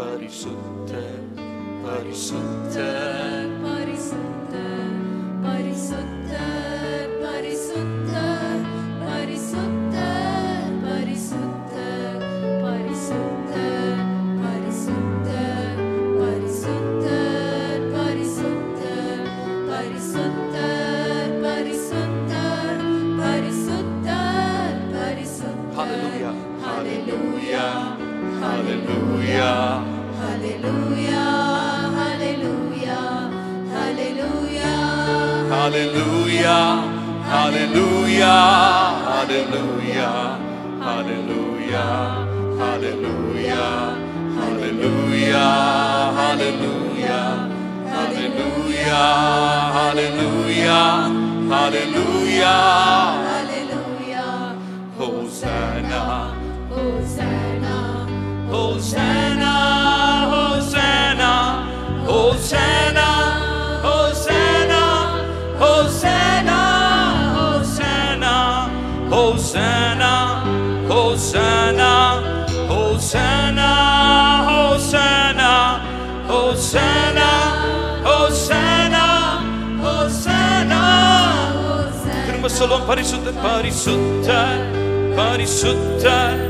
பரிசுத்தர், பரிசுத்தர், பரிசுத்தர், பரிசுத்தர், பரிசுத்தர், பரிசுத்தர், பரிசுத்தர், பரிசுத்தர், பரிசுத்தர், பரிசுத்தர், பரிசுத்தர், பரிசுத்தர், பரிசுத்தர், பரிசுத்தர், பரிசுத்தர். Hallelujah, hallelujah, hallelujah, Hallelujah, hallelujah, hallelujah, hallelujah, hallelujah, hallelujah, hallelujah, hallelujah, hallelujah, hallelujah, hallelujah, hallelujah, hallelujah, hallelujah. Hosanna, Hosanna, Hosanna, Hosanna, Hosanna, Hosanna, Hosanna, Hosanna, Hosanna, Hosanna, Hosanna, Hosanna, Hosanna, Hosanna, Hosanna. திரும்ப சொல்லுவோம், பரிசுத்தர், பரிசுத்தர், பரிசுத்தர்,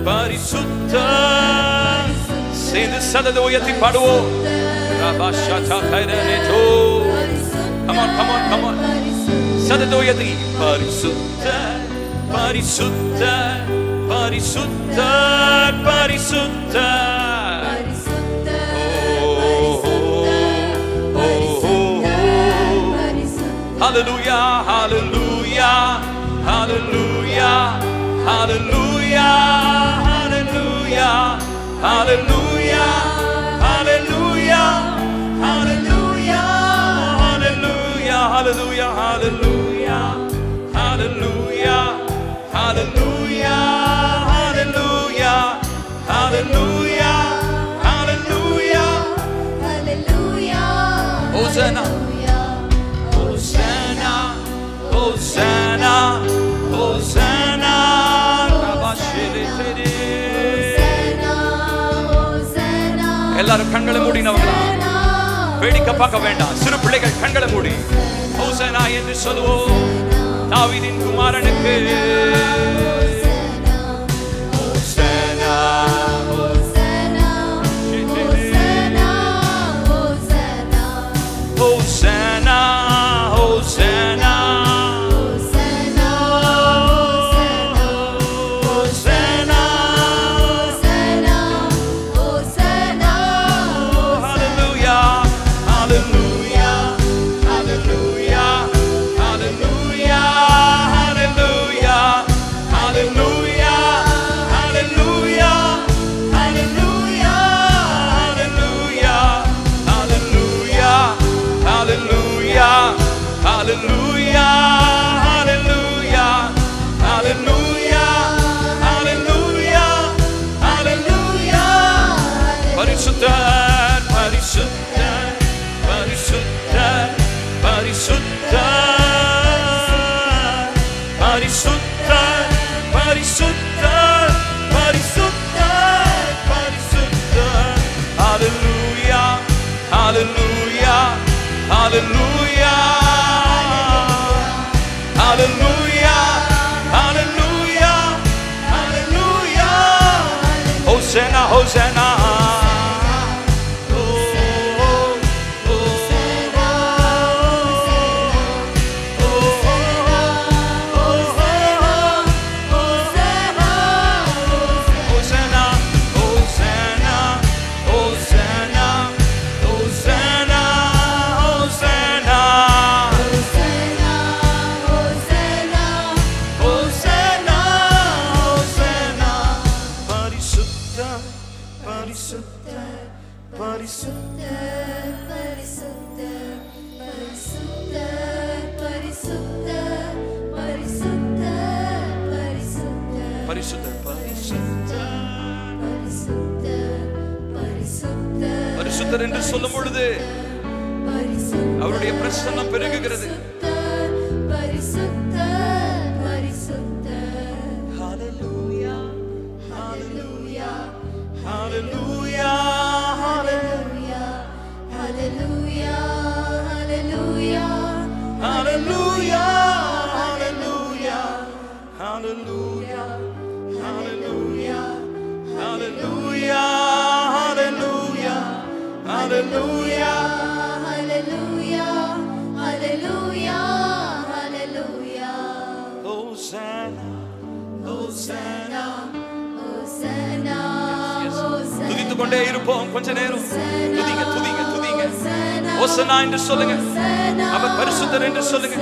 பரிசுத்தர். சேர்ந்து சதத்தை உயர்த்தி பாடுவோம். Come on, come on, come on. சதத்தை உயர்த்தி பரிசுத்தர், பரிசுத்தர், பரிசுத்தர், பரிசுத்தர். Hallelujah, hallelujah, hallelujah, hallelujah, hallelujah, hallelujah, hallelujah, hallelujah, hallelujah, hallelujah, hallelujah, hallelujah, hallelujah, hallelujah, hallelujah, hallelujah, hallelujah. Hosanna, Hosanna, Hosanna, Hosanna. எல்லாரும் கண்களை மூடினவங்களா? வேடிக்கை பார்க்க வேண்டாம். சிறு பிள்ளைகள் கண்களை மூடி ஹோசனா என்று சொல்லுவோம். தாவீதின் குமாரனுக்கு ஹோசனா, Hosanna, Hosanna, Hosanna, Hosanna, Hosanna, Hallelujah, hallelujah, hallelujah, hallelujah. Hosanna, Hosanna. பரிசுத்தர் என்று சொல்லும் பொழுது அவருடைய பிரசன்னம் பெருகுகிறது. Hallelujah, hallelujah, hallelujah. Hallelujah, hallelujah, hallelujah, hallelujah, hallelujah, hallelujah, hallelujah. Hosanna, Hosanna. துதித்துக் கொண்டே இருப்போம் கொஞ்ச நேரம். துதிங்க துதிங்க துதிங்க. ஹோசன்னா என்று சொல்லுங்க. அவர் பரிசுத்தர் என்று சொல்லுங்க.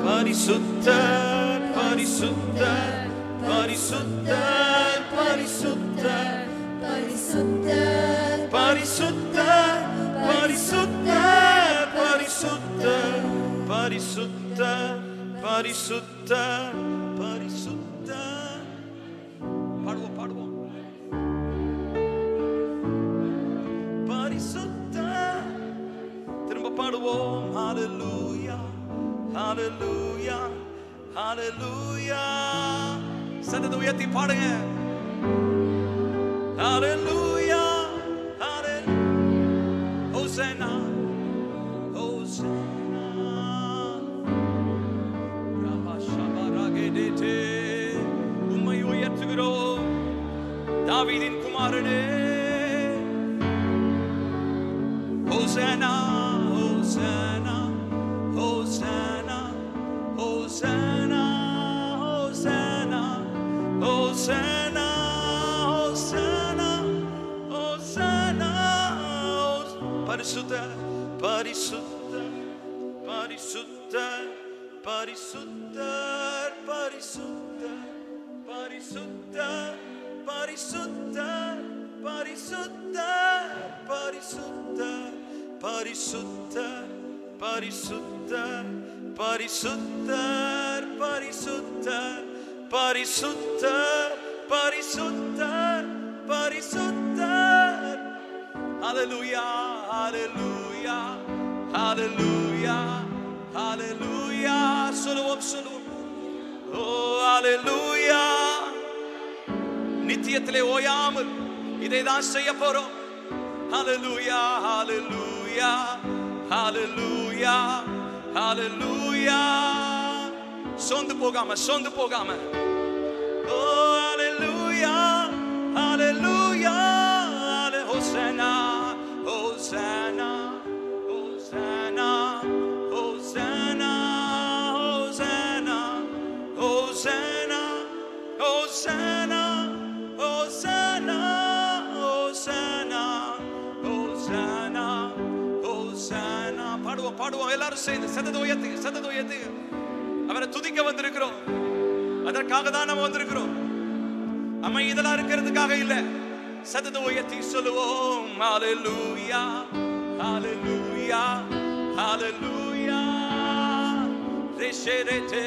பரிசுத்தர் பரிசுத்தர் பரிசுத்தர் பரிசுத்தர் பரிசுத்தர் பரிசுத்தர் பரிசுத்தர் பரிசுத்தர் பரிசுத்தர் பரிசுத்தர் பரிசுத்தர். பாடுவோம் பாடுவோம். பரிசுத்தர். திரும்ப பாடுவோம். ஹalleluya ஹalleluya ஹalleluya. சத்தத்தை உயர்த்தி பாடுங்க. ஹalleluya ஹalleluya. ஹோசன்னா ஹோசன்னா. ரபாஷபரகெடெதே. உம்மை உயர்த்துகிறோம் தாவீதின் குமாரனே. Hosanna, Hosanna, Hosanna, Hosanna, Hosanna, Hosanna, Hosanna, Hosanna. Parisuddha, Parisuddha, Parisuddha, Parisuddha, Parisuddha, Parisuddha, Parisuddha, Parisuddha, Parisuddha, Parisuddha, Parisuddha, Parisuddha, Parisuddha, Parisuddha, Parisuddha, Parisuddha. Hallelujah, Hallelujah, Hallelujah, Hallelujah. சொல்லுவோம் சொல்லுவோம். Oh Hallelujah. நித்தியத்திலே ஓயாமல் இதைதான் செய்ய போறோம். Hallelujah, Hallelujah, Hallelujah, Hallelujah. சோர்ந்து போகாம சோர்ந்து போகாம. Oh Hallelujah, Hallelujah, Hosanna, Hosanna, Hosanna, Hosanna, Hosanna, Hosanna, Hosanna, Hosanna, Hosanna, Hosanna, Hosanna. பாடுவோம் பாடுவோம் எல்லாரும் சேர்ந்து சத்தத்தை உயர்த்துங்க சத்தத்தை உயர்த்துங்க. அவரை துதிக்க வந்திருக்கிறோம். அதற்காக தான் நம்ம வந்திருக்கிறோம். அமைதலா இருக்கிறதுக்காக இல்ல. சத்தத்தை உயர்த்தி சொல்லுவோம். ஹalleluya ஹalleluya ஹalleluya. ரெஷரேதே.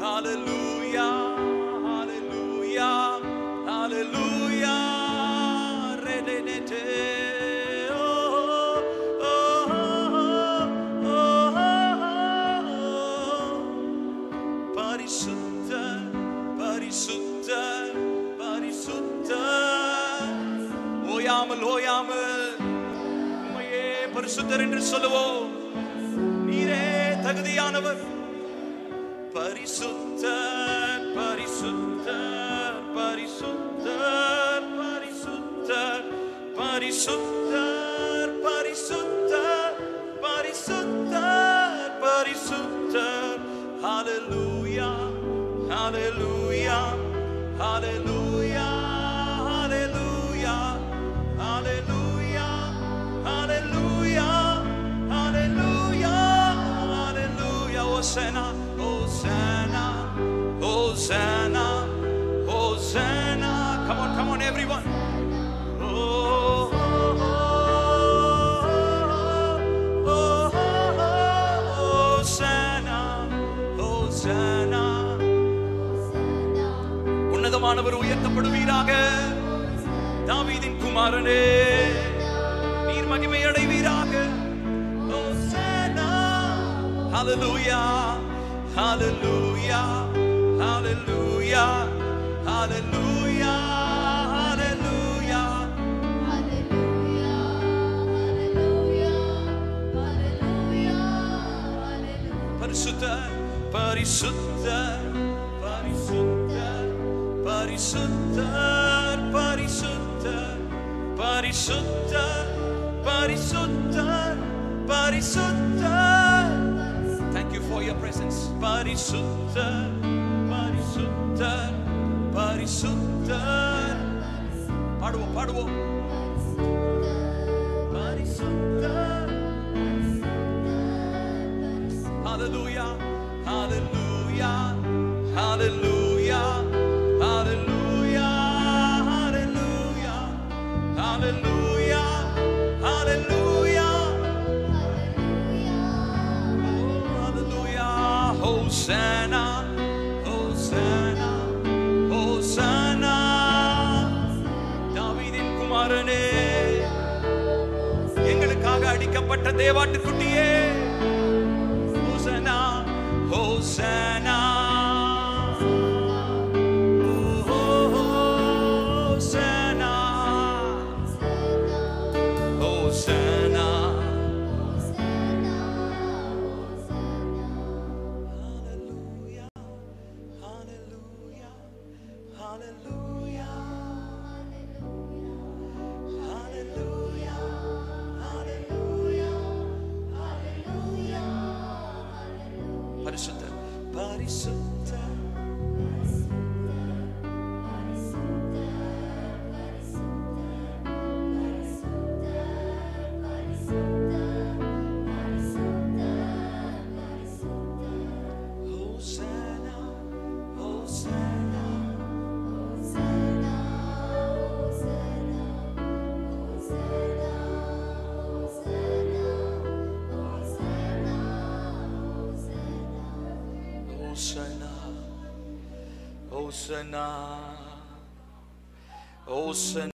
Hallelujah, Hallelujah, Hallelujah, Rededete. Oh, oh, oh, oh, oh. Parisuddha, Parisuddha, Parisuddha. ஓயாமல் ஓயாமல் உம்மையே பரிசுத்தர் என்று சொல்லுவோம். நீரே தகுதியானவர். பரிசுத்தர் பரிசுத்தர் பரிசுத்தர் பரிசுத்தர் பரிசுத்தர் பரிசுத்தர் பரிசுத்தர் பரிசுத்தர். Hallelujah, Hallelujah, Hallelujah, Hallelujah, Hallelujah, Hallelujah, Hallelujah, Hallelujah. Hosanna, Hosanna, Hosanna, Hosanna. Come on everyone. Oh, oh, oh, oh, oh, Hosanna, Hosanna. உன்னதமானவர் உயர்த்தப்படுவீராக. தாவீதின் குமாரனே நீர் மகிமை அடைவீராக. Hosanna. Hallelujah, Hallelujah, Hallelujah, Hallelujah, பரிசுத்தர் பரிசுத்தர் பரிசுத்தர் பரிசுத்தர் பரிசுத்தர் பரிசுத்தர் பரிசுத்தர் பரிசுத்தர். Thank you for your presence. பரிசுத்தர் பரிசுத்தர் பரிசுத்தர். பாடுவோம் பாடுவோம். பரிசுத்தர். Hallelujah hallelujah hallelujah hallelujah hallelujah hallelujah hallelujah hallelujah. Hosanna Hosanna Hosanna. தாவீதின் குமாரனே, எங்களுக்காக அடிக்கப்பட்ட தேவாட்டுக்குட்டியே, Hosanna Hosanna Hosanna Hosanna. Hallelujah hallelujah hallelujah hallelujah hallelujah hallelujah. பரிசுத்தர் பரிசுத்தர் Hosanna Hosanna Hosanna Hosanna Hosanna.